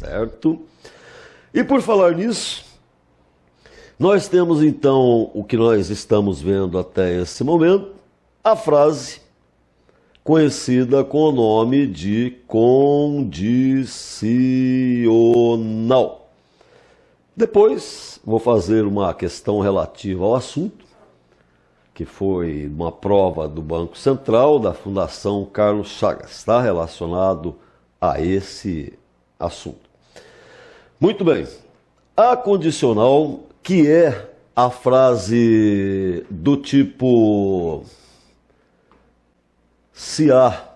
certo? E por falar nisso, nós temos então o que nós estamos vendo até esse momento, a frase conhecida com o nome de condicional. Depois vou fazer uma questão relativa ao assunto, que foi uma prova do Banco Central da Fundação Carlos Chagas, está relacionado a esse assunto. Muito bem, a condicional, que é a frase do tipo se A,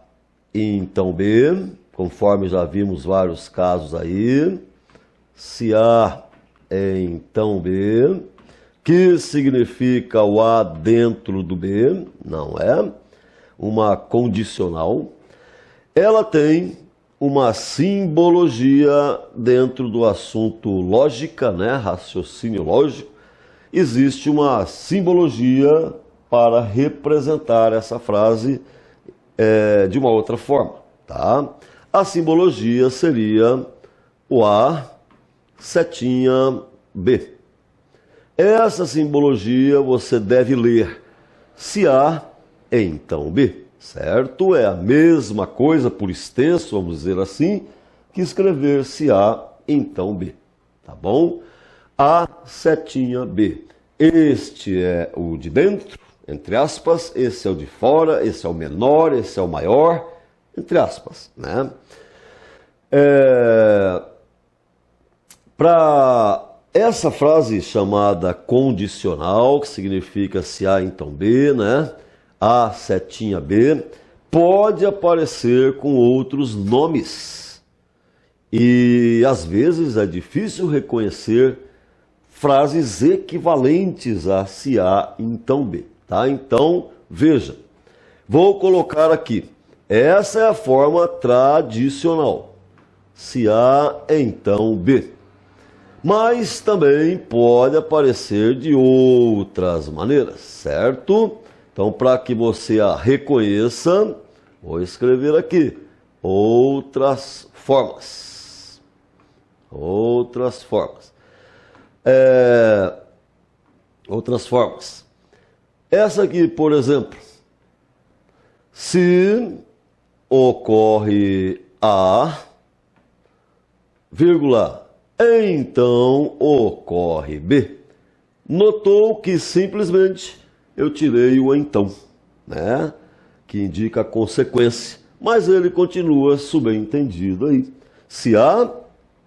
então B, conforme já vimos vários casos aí, se A, então B, que significa o A dentro do B, não é? Uma condicional. Ela tem uma simbologia dentro do assunto lógica, né? Raciocínio lógico. Existe uma simbologia para representar essa frase de uma outra forma, tá? A simbologia seria o A, setinha B. Essa simbologia você deve ler se A, então B, certo? É a mesma coisa, por extenso, vamos dizer assim, que escrever se A, então B, tá bom? A, setinha B. Este é o de dentro, entre aspas, esse é o de fora, esse é o menor, esse é o maior, entre aspas, né? Para essa frase chamada condicional, que significa se A, então B, né? A, setinha B, pode aparecer com outros nomes. E às vezes é difícil reconhecer frases equivalentes a se A, então B, tá? Então, veja, vou colocar aqui. Essa é a forma tradicional. Se A, então B. Mas também pode aparecer de outras maneiras, certo? Então, para que você a reconheça, vou escrever aqui, outras formas. Outras formas. Outras formas. Essa aqui, por exemplo, se ocorre A, vírgula, então ocorre B. Notou que simplesmente eu tirei o então, né? Que indica a consequência, mas ele continua subentendido aí. Se A,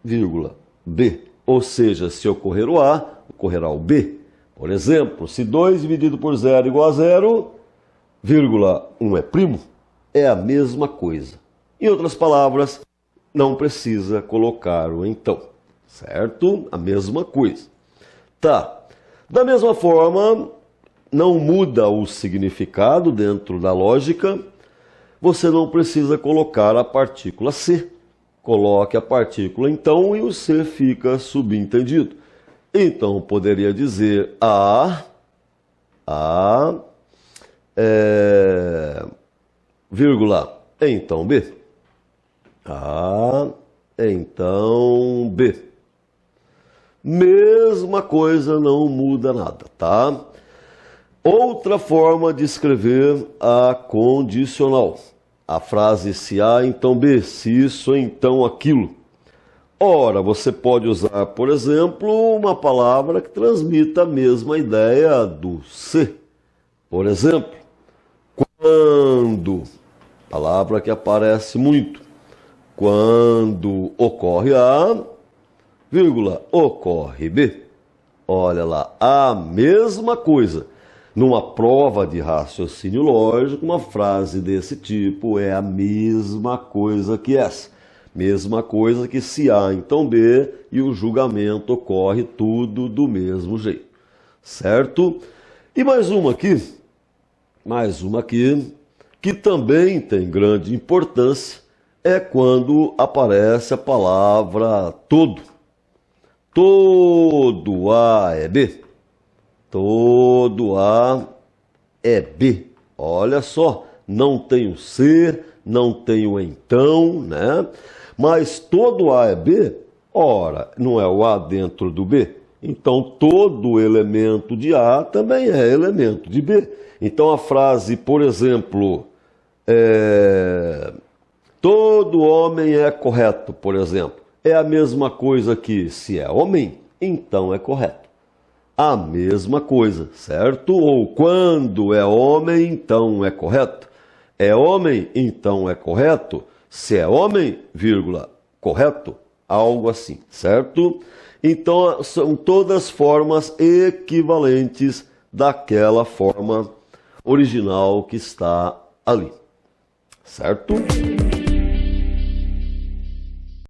vírgula, B, ou seja, se ocorrer o A, ocorrerá o B. Por exemplo, se 2 dividido por 0 igual a 0, vírgula, 1 é primo, é a mesma coisa. Em outras palavras, não precisa colocar o então, certo? A mesma coisa. Tá. Da mesma forma, não muda o significado dentro da lógica, você não precisa colocar a partícula C. Coloque a partícula então e o C fica subentendido. Então, poderia dizer vírgula, então B. A, então B. Mesma coisa, não muda nada, tá? Outra forma de escrever a condicional. A frase se A, então B, se isso, então aquilo. Ora, você pode usar, por exemplo, uma palavra que transmita a mesma ideia do se. Por exemplo, quando, palavra que aparece muito, quando ocorre A, vírgula, ocorre B. Olha lá, a mesma coisa. Numa prova de raciocínio lógico, uma frase desse tipo é a mesma coisa que essa. Mesma coisa que se A, então B, e o julgamento ocorre tudo do mesmo jeito. Certo? E mais uma aqui, que também tem grande importância, é quando aparece a palavra todo. Todo A é B. Todo A é B. Olha só, não tem o C, não tem o então, né? Mas todo A é B Ora, não é o A dentro do B? Então, todo elemento de A também é elemento de B. Então, a frase, por exemplo, todo homem é correto, por exemplo, é a mesma coisa que se é homem, então é correto. A mesma coisa, certo? Ou quando é homem, então é correto. É homem, então é correto. Se é homem, vírgula, correto. Algo assim, certo? Então, são todas formas equivalentes daquela forma original que está ali, certo?